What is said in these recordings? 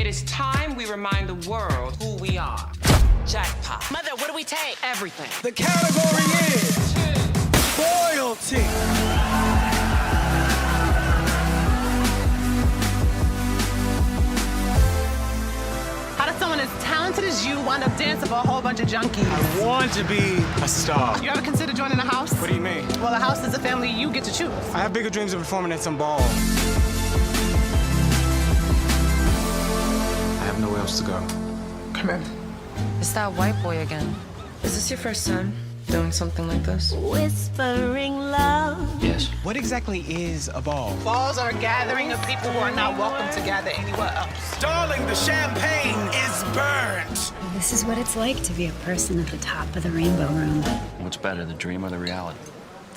is time we remind the world who we are. Jackpot. Mother, what do we take? Everything. The category is royalty. How does someone as talented as you wind up dancing for a whole bunch of junkies? I want to be a star. You ever consider joining a house? What do you mean? Well, a house is a family you get to choose. I have bigger dreams of performing at some ball. I have nowhere else to go. Come here. It's that white boy again. Is this your first time doing something like this? Whispering love. Yes. What exactly is a ball? Balls are a gathering of people who are not welcome to gather anywhere else. Darling, the champagne is burnt. This is what it's like to be a person at the top of the rainbow room. What's better, the dream or the reality?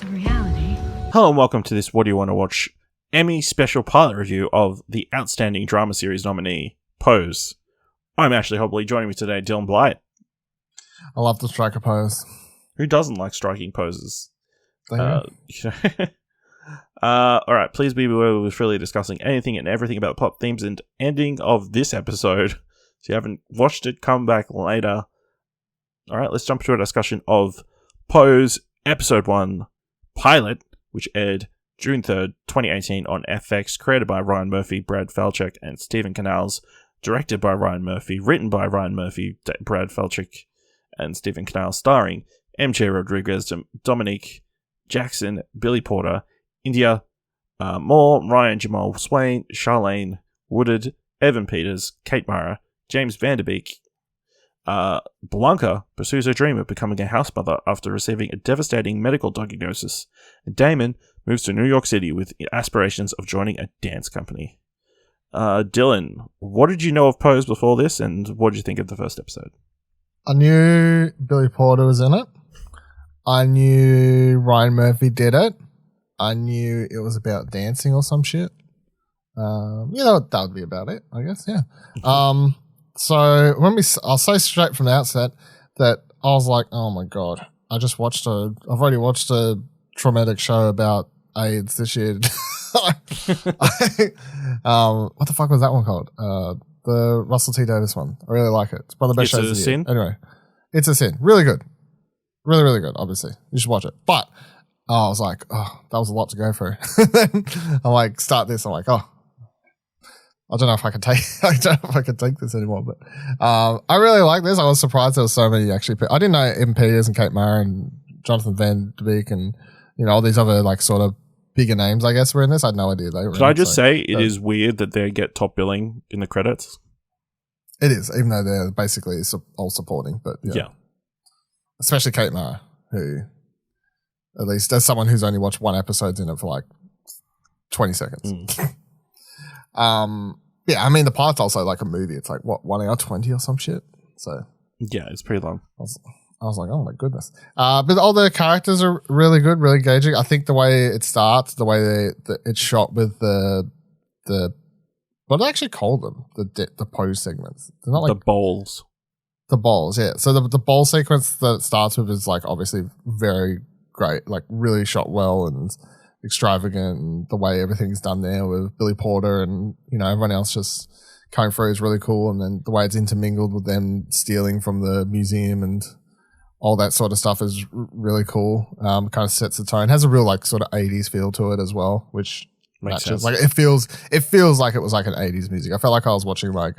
The reality. Hello and welcome to this What Do You Want to Watch Emmy special pilot review of the Outstanding Drama Series nominee, Pose. I'm Ashley Hobley. Joining me today, Dylan Blight. I love to strike a pose. Who doesn't like striking poses? Thank you. Alright, please be aware we're freely discussing anything and everything about plot themes and ending of this episode. So if you haven't watched it, come back later. Alright, let's jump to a discussion of Pose Episode 1 Pilot, which aired June 3rd, 2018 on FX, created by Ryan Murphy, Brad Falchuk, and Stephen Canals, directed by Ryan Murphy, written by Ryan Murphy, Brad Falchuk, and Stephen Canals, starring MJ Rodriguez, Dominique, Jackson, Billy Porter, Indya, Moore, Ryan, Jamaal, Swain, Charlayne, Woodard, Evan Peters, Kate Mara, James Beek. Blanca pursues her dream of becoming a house mother after receiving a devastating medical diagnosis. Damon moves to New York City with aspirations of joining a dance company. Dylan, what did you know of Pose before this, and what did you think of the first episode? I knew Billy Porter was in it. I knew Ryan Murphy did it. I knew it was about dancing or some shit. That would be about it, I guess, yeah. So I'll say straight from the outset that I was like, oh my God, I've already watched a traumatic show about AIDS this year. What the fuck was that one called? The Russell T Davies one. I really like it. It's one of the best shows of the year. Anyway, It's a Sin. Really good. Really, really good, obviously. You should watch it. But I was like, oh, that was a lot to go through. Then I'm like, start this. I'm like, oh, I don't know if I can take this anymore. But I really like this. I was surprised there was so many actually. I didn't know Evan Peters and Kate Mara and Jonathan Van Beek and all these other like sort of bigger names, I guess, were in this. I had no idea they were. Could I just say it is weird that they get top billing in the credits? It is, even though they're basically all supporting. But yeah. Especially Kate Mara, who at least as someone who's only watched one episode in it for like 20 seconds. Yeah, I mean the pilot's also like a movie. It's like what, 1 hour 20 or some shit. So yeah, it's pretty long. I was like, oh my goodness. But all the characters are really good, really engaging. I think the way it starts, the way it's shot with the what do they actually call them? The pose segments. They're not like the bowls. The bowls, yeah. So the bowl sequence that it starts with is like obviously very great, like really shot well and extravagant, and the way everything's done there with Billy Porter and everyone else just coming through is really cool. And then the way it's intermingled with them stealing from the museum and all that sort of stuff is really cool. Kind of sets the tone. Has a real like sort of 80s feel to it as well, which makes matches. sense. Like it feels like it was like an 80s music. I felt like I was watching like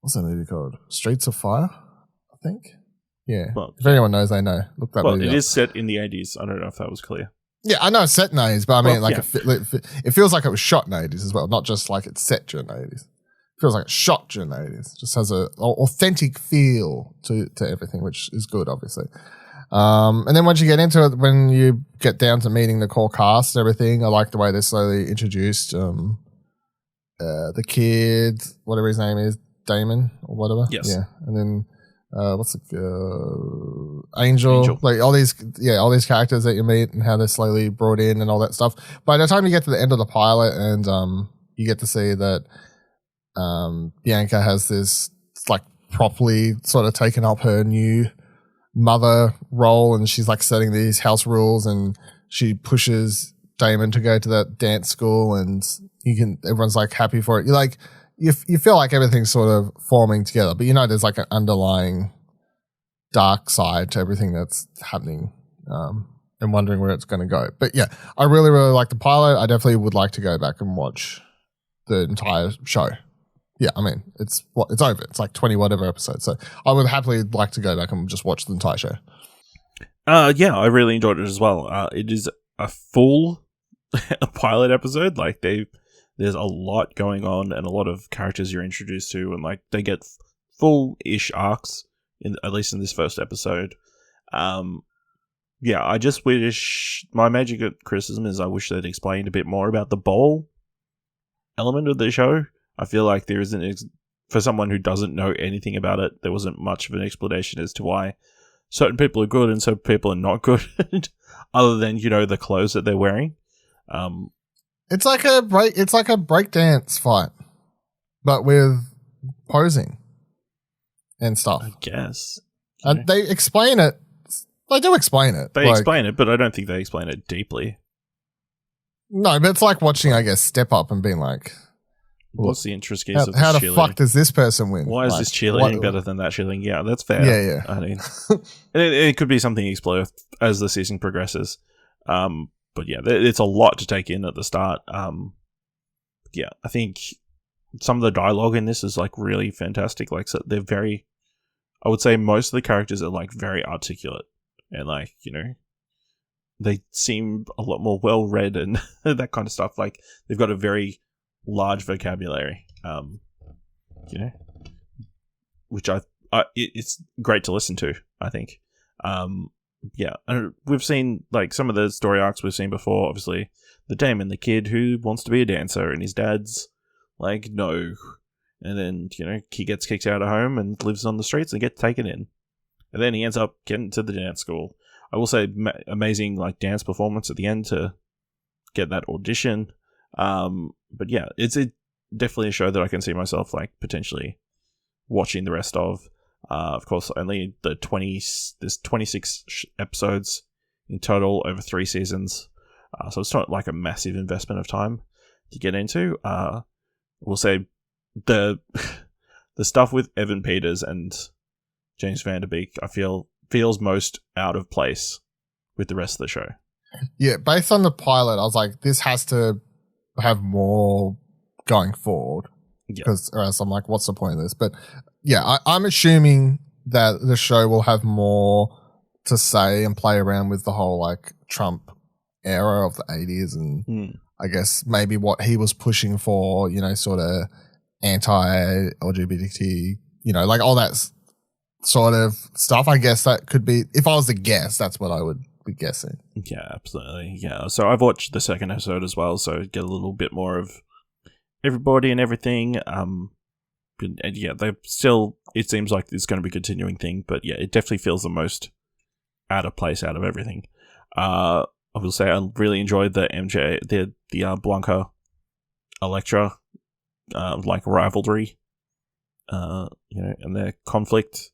what's that movie called? Streets of Fire, I think. Yeah. Well, if anyone knows, they know. Look that movie it up. is set in the 80s. I don't know if that was clear. Yeah, I know it's set in the 80s, but I mean, it feels like it was shot in the 80s as well, not just like it's set during the 80s. It feels like it's shot during the 80s. It just has a authentic feel to everything, which is good, obviously. And then once you get into it, when you get down to meeting the core cast and everything, I like the way they're slowly introduced the kid, whatever his name is, Damon or whatever. Yes. Yeah. And then what's the Angel, like all these characters that you meet and how they're slowly brought in and all that stuff. By the time you get to the end of the pilot and you get to see that Bianca has this like properly sort of taken up her new mother role, and she's like setting these house rules, and she pushes Damon to go to that dance school, and everyone's like happy for it. you feel like everything's sort of forming together, but there's like an underlying dark side to everything that's happening, and wondering where it's going to go. But yeah, I really, really like the pilot. I definitely would like to go back and watch the entire show. Yeah, I mean, it's over. It's like 20 whatever episodes. So I would happily like to go back and just watch the entire show. Yeah, I really enjoyed it as well. It is a full pilot episode. Like there's a lot going on and a lot of characters you're introduced to, and like they get full-ish arcs at least in this first episode. Yeah, I just wish, my major criticism is I wish they'd explained a bit more about the bowl element of the show. I feel like there isn't, for someone who doesn't know anything about it, there wasn't much of an explanation as to why certain people are good and certain people are not good, other than, the clothes that they're wearing. It's like a breakdance fight, but with posing and stuff. I guess. They explain it. They do explain it. They explain it, but I don't think they explain it deeply. No, but it's like watching, I guess, Step Up and being like, what's the interest case of this how the cheerleading? fuck does this person win? Why is this cheerleading better than that cheerleading? Yeah, that's fair. Yeah. I mean, it could be something explode as the season progresses. But yeah, it's a lot to take in at the start. Yeah, I think some of the dialogue in this is like really fantastic. Like, so they're very, I would say most of the characters are like very articulate and like, they seem a lot more well-read and that kind of stuff. Like, they've got a very large vocabulary, which it's great to listen to, I think. Yeah, and we've seen like some of the story arcs we've seen before. Obviously, the Damon, the kid who wants to be a dancer, and his dad's like, no. And then, he gets kicked out of home and lives on the streets and gets taken in. And then he ends up getting to the dance school. I will say amazing like dance performance at the end to get that audition. But yeah, it's definitely a show that I can see myself like potentially watching the rest of. Of course, only there's 26 episodes in total over 3 seasons. So it's not like a massive investment of time to get into. We'll say the stuff with Evan Peters and James Van Der Beek, I feel feels most out of place with the rest of the show. Yeah, based on the pilot, I was like, this has to have more going forward. Because or else I'm like, what's the point of this? But yeah, I'm assuming that the show will have more to say and play around with the whole like Trump era of the 80s and I guess maybe what he was pushing for, sort of anti-LGBT, like all that sort of stuff. I guess that could be, if I was to guess, that's what I would be guessing. Yeah, absolutely. Yeah. So I've watched the second episode as well, so get a little bit more of everybody and everything. And yeah, they still, it seems like it's going to be a continuing thing, but yeah, it definitely feels the most out of place out of everything. I will say I really enjoyed the the Blanca Electra like rivalry, and their conflict.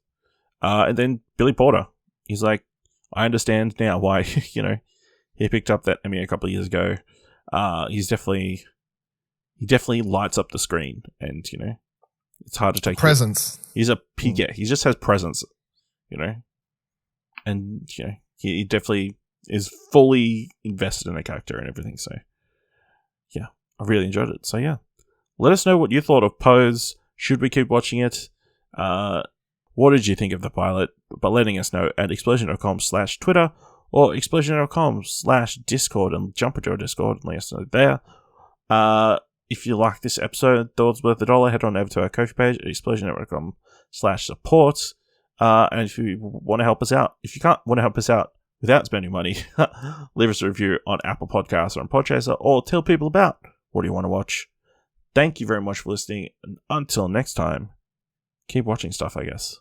And then Billy Porter, he's like, I understand now why he picked up that Emmy a couple of years ago. He definitely lights up the screen, and it's hard to take presence. He just has presence, and he definitely is fully invested in the character and everything. So yeah, I really enjoyed it. So yeah, let us know what you thought of Pose. Should we keep watching it? What did you think of the pilot? By letting us know at explosion.com/Twitter or explosion.com/Discord, and jump into our Discord and let us know there. If you like this episode, thought it's worth $1, head on over to our Ko-fi page at explosion.com/support. And if you want to help us out, if you can't want to help us out without spending money, leave us a review on Apple Podcasts or on Podchaser, or tell people about what do you want to watch. Thank you very much for listening, and until next time, keep watching stuff, I guess.